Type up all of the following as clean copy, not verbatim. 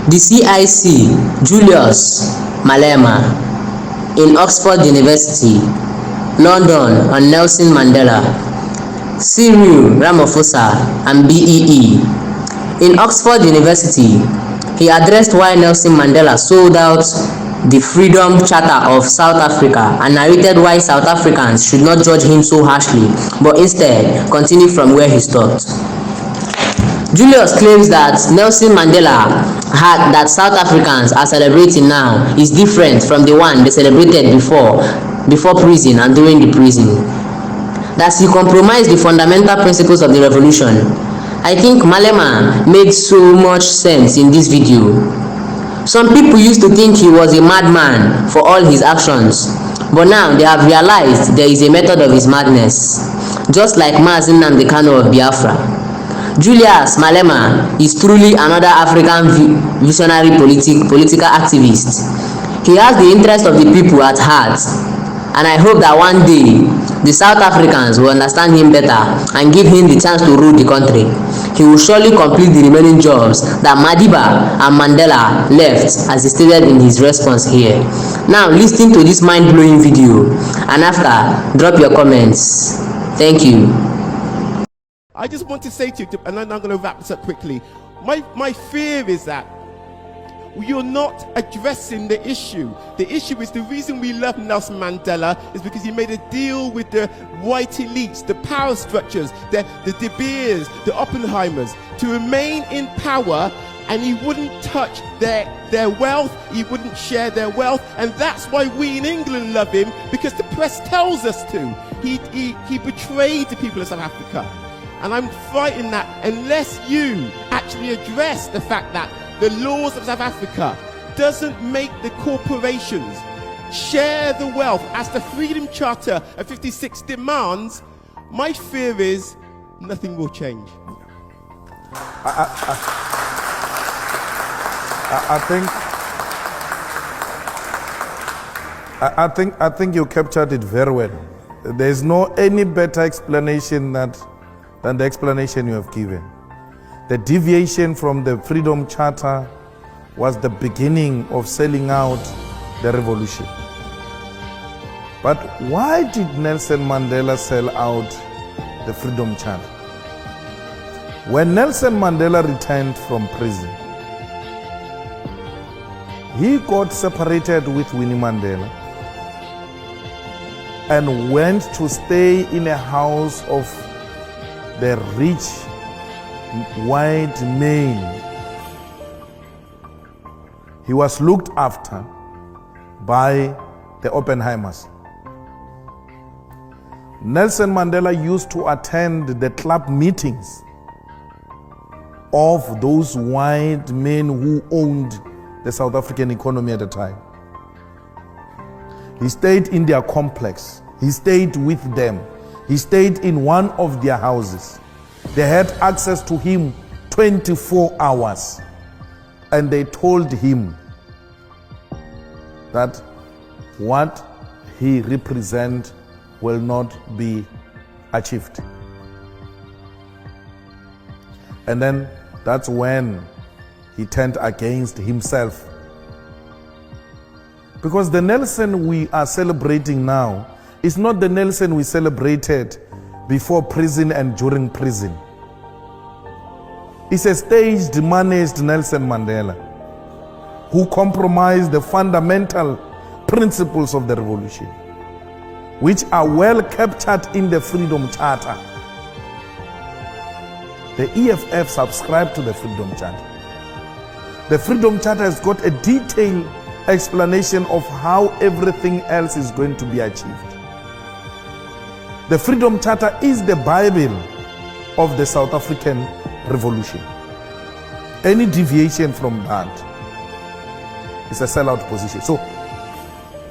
The CIC, Julius Malema, in Oxford University, London, on Nelson Mandela. Cyril, Ramaphosa, and BEE. In Oxford University, he addressed why Nelson Mandela sold out the Freedom Charter of South Africa and narrated why South Africans should not judge him so harshly, but instead continue from where he stopped. Julius claims that Nelson Mandela that South Africans are celebrating now is different from the one they celebrated before prison and during the prison. That he compromised the fundamental principles of the revolution. I think Malema made so much sense in this video. Some people used to think he was a madman for all his actions, but now they have realized there is a method of his madness, just like Mazi and Kanu of Biafra. Julius Malema is truly another African visionary political activist. He has the interest of the people at heart, and I hope that one day the South Africans will understand him better and give him the chance to rule the country. He will surely complete the remaining jobs that Madiba and Mandela left, as he stated in his response here. Now listen to this mind-blowing video, and after, drop your comments. Thank you. I just want to say to you, and I'm going to wrap this up quickly. My fear is that you're not addressing the issue. The issue is the reason we love Nelson Mandela is because he made a deal with the white elites, the power structures, the De Beers, the Oppenheimers, to remain in power, and he wouldn't touch their wealth, he wouldn't share their wealth, and that's why we in England love him, because the press tells us to. He betrayed the people of South Africa. And I'm frightened that unless you actually address the fact that the laws of South Africa doesn't make the corporations share the wealth as the Freedom Charter of 56 demands, my fear is nothing will change. I think you captured it very well. There's no any better explanation than the explanation you have given. The deviation from the Freedom Charter was the beginning of selling out the revolution. But why did Nelson Mandela sell out the Freedom Charter? When Nelson Mandela returned from prison, he got separated with Winnie Mandela and went to stay in a house of the rich white men. He was looked after by the Oppenheimers. Nelson Mandela used to attend the club meetings of those white men who owned the South African economy at the time. He stayed in their complex. He stayed with them. He stayed in one of their houses. They had access to him 24 hours. And they told him that what he represents will not be achieved. And then that's when he turned against himself. Because the Nelson we are celebrating now is not the Nelson we celebrated before prison and during prison. It's a staged, managed Nelson Mandela who compromised the fundamental principles of the revolution, which are well captured in the Freedom Charter. The EFF subscribed to the Freedom Charter. The Freedom Charter has got a detailed explanation of how everything else is going to be achieved. The Freedom Charter is the Bible of the South African Revolution. Any deviation from that is a sellout position. So,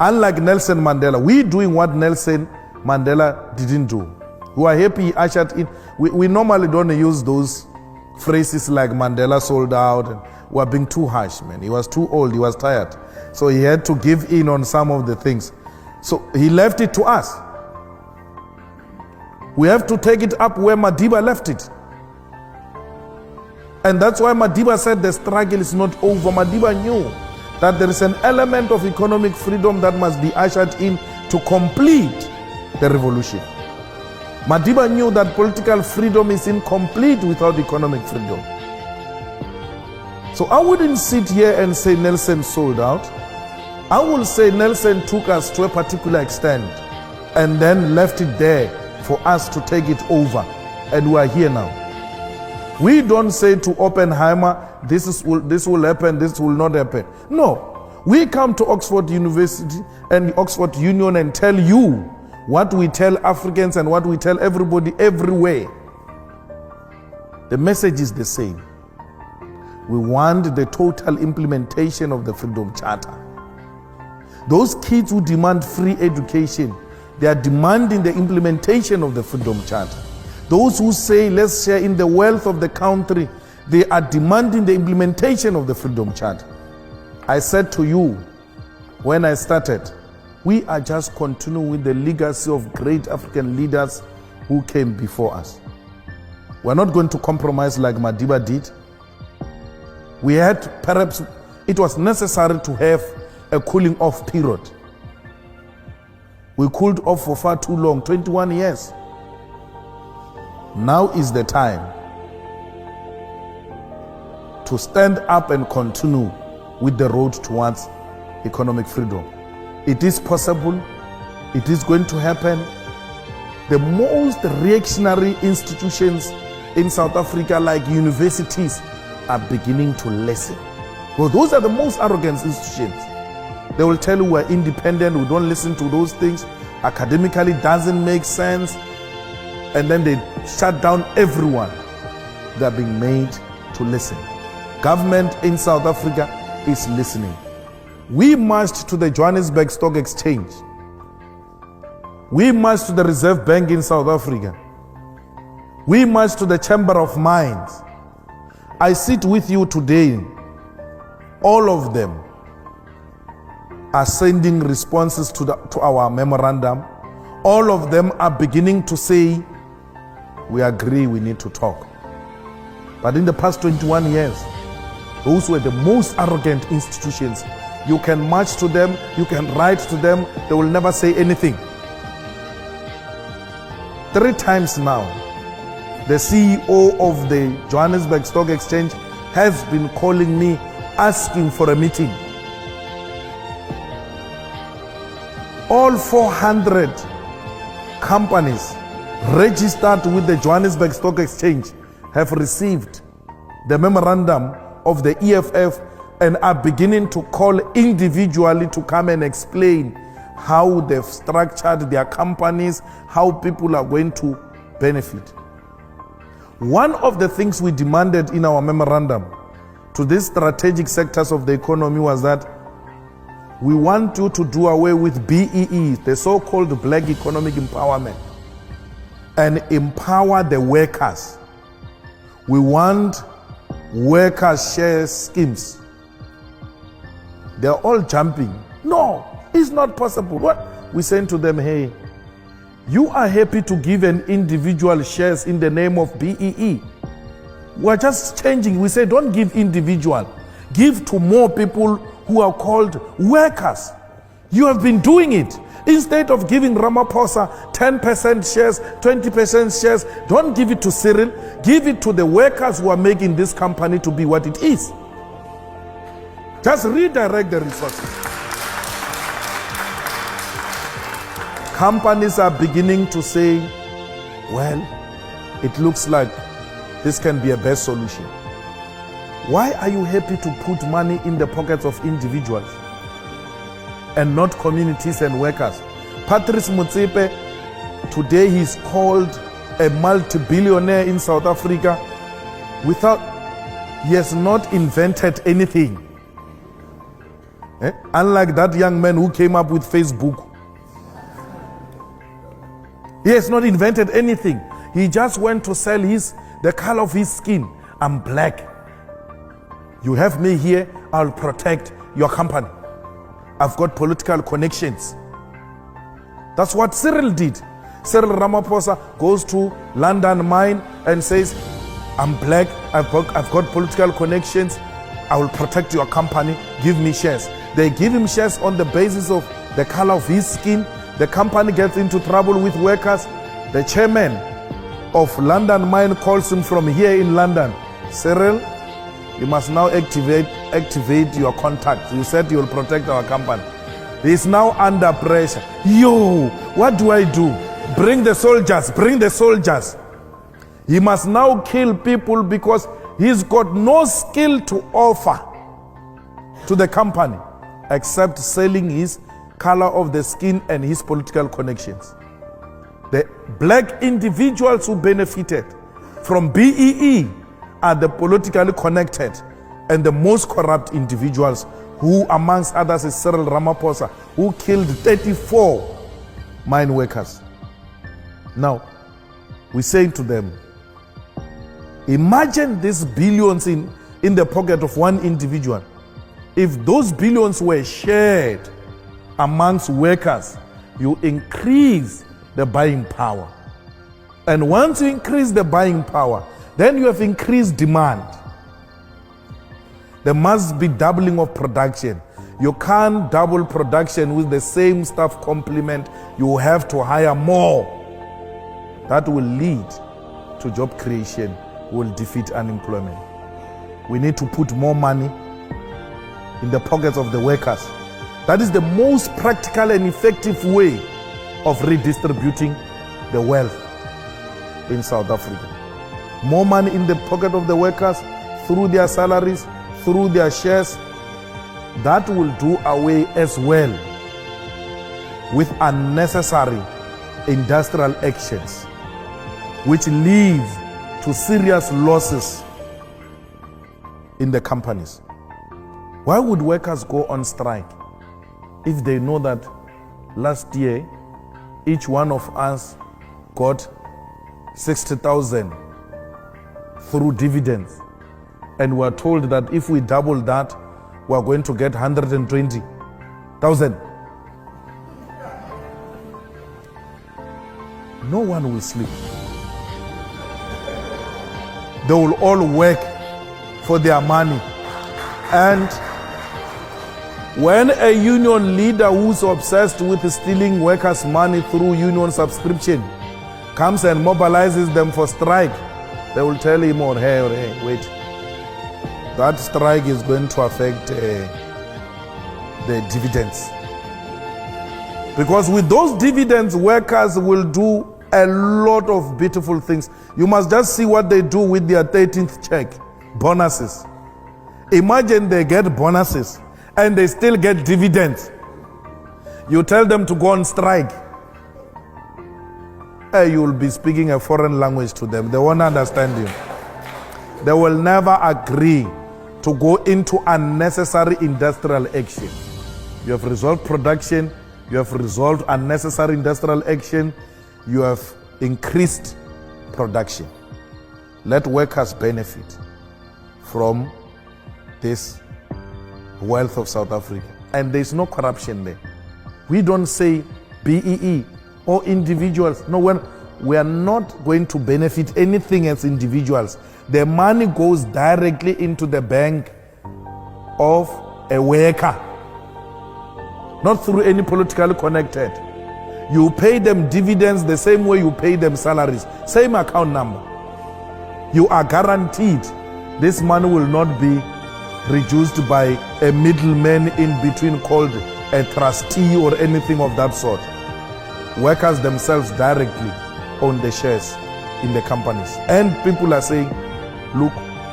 unlike Nelson Mandela, we're doing what Nelson Mandela didn't do. We are happy he ushered in. We normally don't use those phrases like Mandela sold out and we are being too harsh, man. He was too old, he was tired. So he had to give in on some of the things. So he left it to us. We have to take it up where Madiba left it. And that's why Madiba said the struggle is not over. Madiba knew that there is an element of economic freedom that must be ushered in to complete the revolution. Madiba knew that political freedom is incomplete without economic freedom. So I wouldn't sit here and say Nelson sold out. I will say Nelson took us to a particular extent and then left it there for us to take it over. And we are here now. We don't say to Oppenheimer, this will happen, this will not happen. No. We come to Oxford University and Oxford Union and tell you what we tell Africans and what we tell everybody everywhere. The message is the same. We want the total implementation of the Freedom Charter. Those kids who demand free education, they are demanding the implementation of the Freedom Charter. Those who say, let's share in the wealth of the country, they are demanding the implementation of the Freedom Charter. I said to you, when I started, we are just continuing with the legacy of great African leaders who came before us. We're not going to compromise like Madiba did. We had, perhaps, it was necessary to have a cooling off period. We cooled off for far too long, 21 years. Now is the time to stand up and continue with the road towards economic freedom. It is possible. It is going to happen. The most reactionary institutions in South Africa, like universities, are beginning to listen. Well, those are the most arrogant institutions. They will tell you we're independent, we don't listen to those things. Academically doesn't make sense. And then they shut down everyone. They're being made to listen. Government in South Africa is listening. We marched to the Johannesburg Stock Exchange. We marched to the Reserve Bank in South Africa. We marched to the Chamber of Mines. I sit with you today. All of them are sending responses to our memorandum. All of them are beginning to say, we agree, we need to talk. But in the past 21 years, those were the most arrogant institutions. You can march to them, you can write to them, they will never say anything. 3 times now, the CEO of the Johannesburg Stock Exchange has been calling me, asking for a meeting. All 400 companies registered with the Johannesburg Stock Exchange have received the memorandum of the EFF and are beginning to call individually to come and explain how they've structured their companies, how people are going to benefit. One of the things we demanded in our memorandum to these strategic sectors of the economy was that we want you to do away with BEE, the so-called Black Economic Empowerment, and empower the workers. We want worker share schemes. They're all jumping. No, it's not possible. What? We saying to them, hey, you are happy to give an individual shares in the name of BEE. We're just changing. We say don't give individual. Give to more people who are called workers. You have been doing it. Instead of giving Ramaphosa 10% shares, 20% shares, don't give it to Cyril. Give it to the workers who are making this company to be what it is. Just redirect the resources. Companies are beginning to say, well, it looks like this can be a best solution. Why are you happy to put money in the pockets of individuals and not communities and workers? Patrice Motsepe, today he's called a multi-billionaire in South Africa he has not invented anything. Unlike that young man who came up with Facebook. He has not invented anything. He just went to sell the color of his skin. I'm black. You have me here, I'll protect your company. I've got political connections. That's what Cyril did. Cyril Ramaphosa goes to London Mine and says, I'm black, I've got political connections, I will protect your company, give me shares. They give him shares on the basis of the color of his skin. The company gets into trouble with workers. The chairman of London Mine calls him from here in London. Cyril, you must now activate your contacts. You said you will protect our company. He is now under pressure. Yo, what do I do? Bring the soldiers, bring the soldiers. He must now kill people because he's got no skill to offer to the company except selling his color of the skin and his political connections. The black individuals who benefited from BEE are the politically connected and the most corrupt individuals, who amongst others is Cyril Ramaphosa, who killed 34 mine workers. Now, we say to them, imagine these billions in the pocket of one individual. If those billions were shared amongst workers, you increase the buying power. And once you increase the buying power, then you have increased demand. There must be doubling of production. You can't double production with the same staff complement. You have to hire more. That will lead to job creation, will defeat unemployment. We need to put more money in the pockets of the workers. That is the most practical and effective way of redistributing the wealth in South Africa. More money in the pocket of the workers through their salaries, through their shares. That will do away as well with unnecessary industrial actions, which leads to serious losses in the companies. Why would workers go on strike if they know that last year each one of us got 60,000 through dividends, and we're told that if we double that, we're going to get 120,000? No one will sleep. They will all work for their money. And when a union leader who's obsessed with stealing workers' money through union subscription comes and mobilizes them for strike, they will tell him or her, hey, wait, that strike is going to affect the dividends. Because with those dividends, workers will do a lot of beautiful things. You must just see what they do with their 13th check, bonuses. Imagine they get bonuses and they still get dividends. You tell them to go on strike, you will be speaking a foreign language to them. They won't understand you. They will never agree to go into unnecessary industrial action. You have resolved production, you have resolved unnecessary industrial action, you have increased production. Let workers benefit from this wealth of South Africa. And there's no corruption there. We don't say BEE or individuals. No, we are not going to benefit anything as individuals. The money goes directly into the bank of a worker, not through any politically connected. You pay them dividends the same way you pay them salaries, same account number. You are guaranteed this money will not be reduced by a middleman in between called a trustee or anything of that sort. Workers themselves directly own the shares in the companies. And people are saying, look,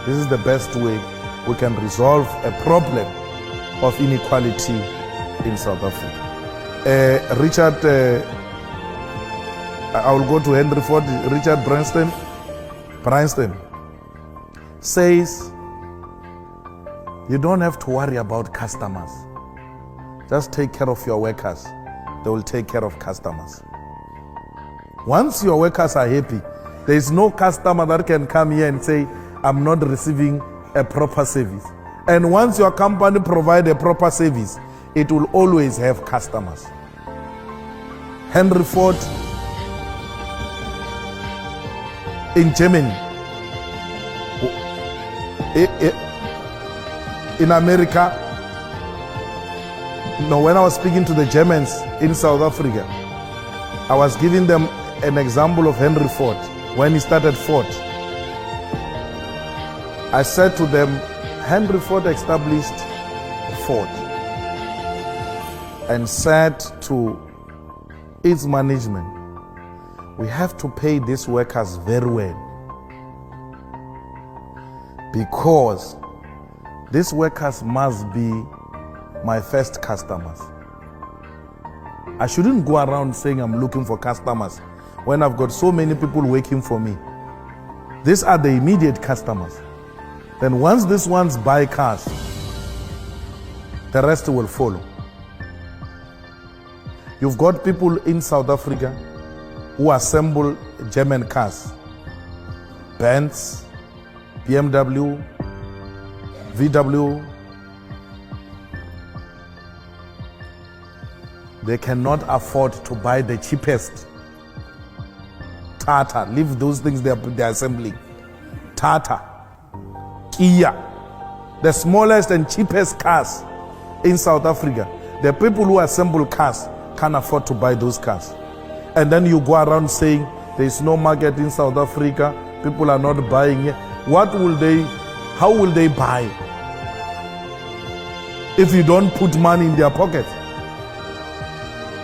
this is the best way we can resolve a problem of inequality in South Africa. Richard, I will go to Henry Ford. Richard Branson says, you don't have to worry about customers. Just take care of your workers. They will take care of customers. Once your workers are happy, there is no customer that can come here and say, I'm not receiving a proper service. And once your company provides a proper service, it will always have customers. Henry Ford in Germany in America, no, when I was speaking to the Germans in South Africa, I was giving them an example of Henry Ford when he started Ford. I said to them, Henry Ford established Ford and said to its management, we have to pay these workers very well, because these workers must be my first customers. I shouldn't go around saying I'm looking for customers when I've got so many people working for me. These are the immediate customers. Then once these ones buy cars, the rest will follow. You've got people in South Africa who assemble German cars, Benz, BMW, VW. They cannot afford to buy the cheapest Tata. Leave those things they're assembling. Tata, Kia, the smallest and cheapest cars in South Africa. The people who assemble cars can't afford to buy those cars. And then you go around saying there is no market in South Africa, people are not buying it. How will they buy if you don't put money in their pocket?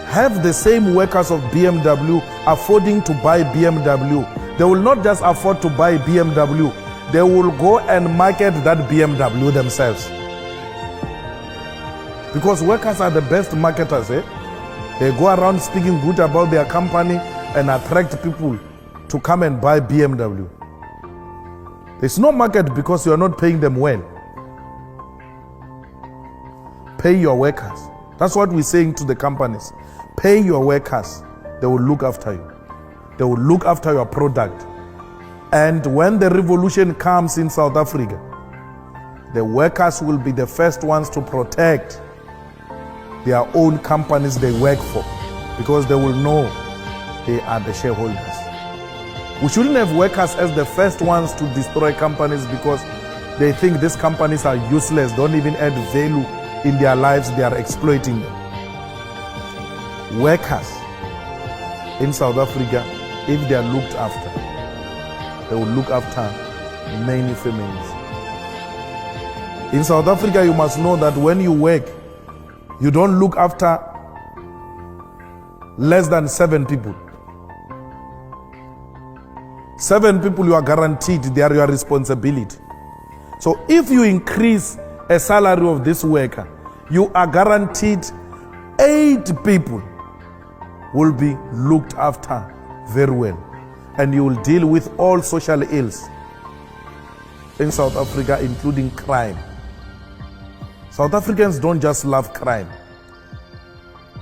Have the same workers of BMW affording to buy BMW. They will not just afford to buy BMW, they will go and market that BMW themselves. Because workers are the best marketers, eh? They go around speaking good about their company and attract people to come and buy BMW. There's no market because you are not paying them well. Pay your workers. That's what we're saying to the companies. Pay your workers. They will look after you. They will look after your product. And when the revolution comes in South Africa, the workers will be the first ones to protect their own companies they work for, because they will know they are the shareholders. We shouldn't have workers as the first ones to destroy companies because they think these companies are useless, don't even add value in their lives, they are exploiting them. Workers in South Africa, if they are looked after, they will look after many families. In South Africa, you must know that when you work, you don't look after less than 7 people. 7 people you are guaranteed, they are your responsibility. So if you increase a salary of this worker, you are guaranteed 8 people will be looked after very well. And you will deal with all social ills in South Africa, including crime. South Africans don't just love crime.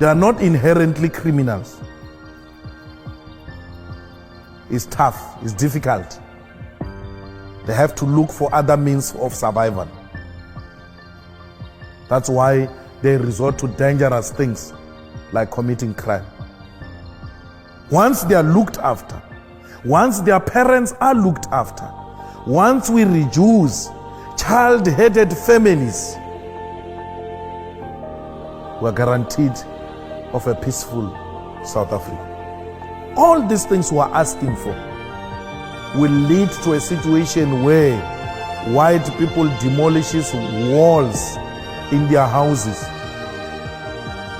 They are not inherently criminals. It's tough, it's difficult. They have to look for other means of survival. That's why they resort to dangerous things like committing crime. Once they are looked after, once their parents are looked after, once we reduce child-headed families, we are guaranteed of a peaceful South Africa. All these things we are asking for will lead to a situation where white people demolishes walls in their houses.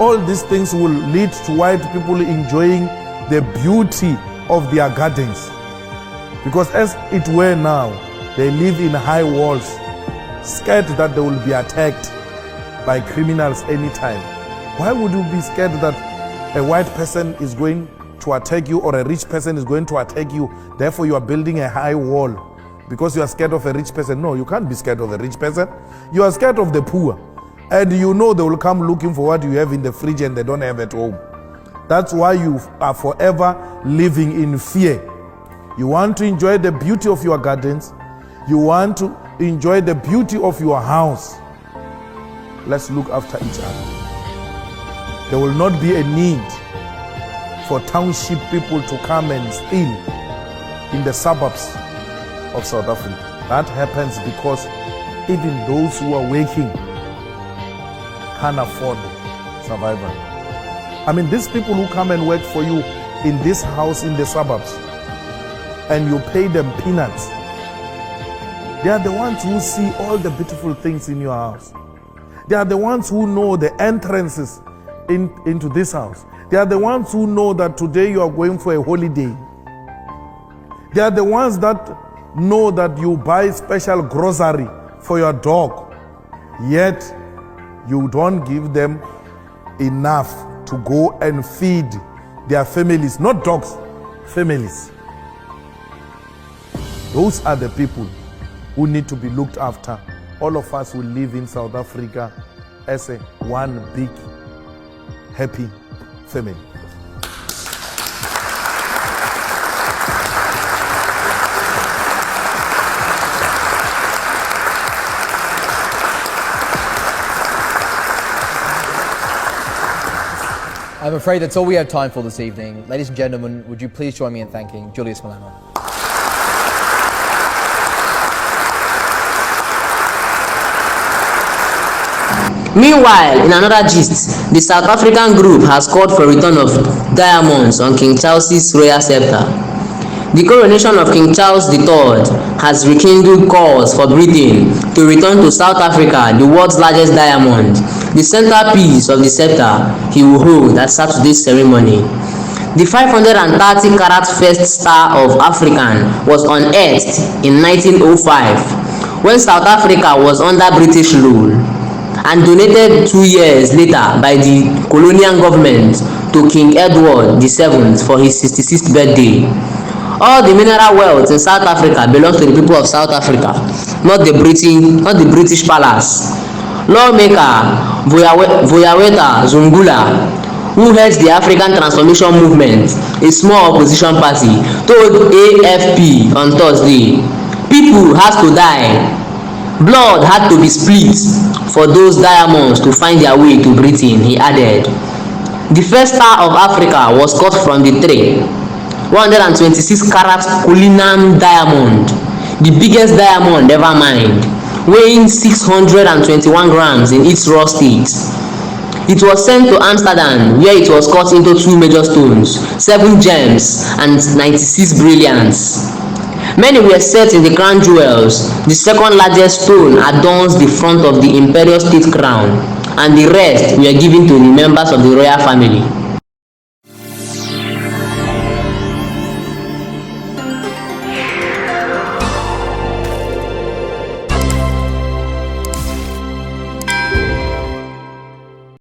All these things will lead to white people enjoying the beauty of their gardens. Because as it were now, they live in high walls, scared that they will be attacked by criminals anytime. Why would you be scared that a white person is going to attack you or a rich person is going to attack you? Therefore you are building a high wall because you are scared of a rich person. No, you can't be scared of a rich person. You are scared of the poor. And you know they will come looking for what you have in the fridge and they don't have at home. That's why you are forever living in fear. You want to enjoy the beauty of your gardens. You want to enjoy the beauty of your house. Let's look after each other. There will not be a need for township people to come and steal in the suburbs of South Africa. That happens because even those who are working can't afford survival. I mean, these people who come and work for you in this house in the suburbs, and you pay them peanuts, they are the ones who see all the beautiful things in your house. They are the ones who know the entrances into this house. They are the ones who know that today you are going for a holiday. They are the ones that know that you buy special grocery for your dog, yet you don't give them enough to go and feed their families, not dogs, families. Those are the people who need to be looked after. All of us who live in South Africa as a one big happy family. I'm afraid that's all we have time for this evening. Ladies and gentlemen, would you please join me in thanking Julius Malema. Meanwhile, in another gist, the South African group has called for return of diamonds on King Charles's royal scepter. The coronation of King Charles III has rekindled calls for Britain to return to South Africa the world's largest diamond, the centerpiece of the scepter he will hold at Saturday's ceremony. The 530-carat first star of African was unearthed in 1905 when South Africa was under British rule, and donated 2 years later by the colonial government to King Edward VII for his 66th birthday. All the mineral wealth in South Africa belongs to the people of South Africa, not the British palace. Lawmaker Voyaweta Zungula, who heads the African Transformation Movement, a small opposition party, told AFP on Thursday, "People have to die. Blood had to be split for those diamonds to find their way to Britain," he added. The first star of Africa was cut from the tray, 126-carat Cullinan diamond, the biggest diamond ever mined, weighing 621 grams in its raw state. It was sent to Amsterdam, where it was cut into 2 major stones, 7 gems, and 96 brilliants. Many were set in the crown jewels. The second largest stone adorns the front of the imperial state crown, and the rest were given to the members of the royal family.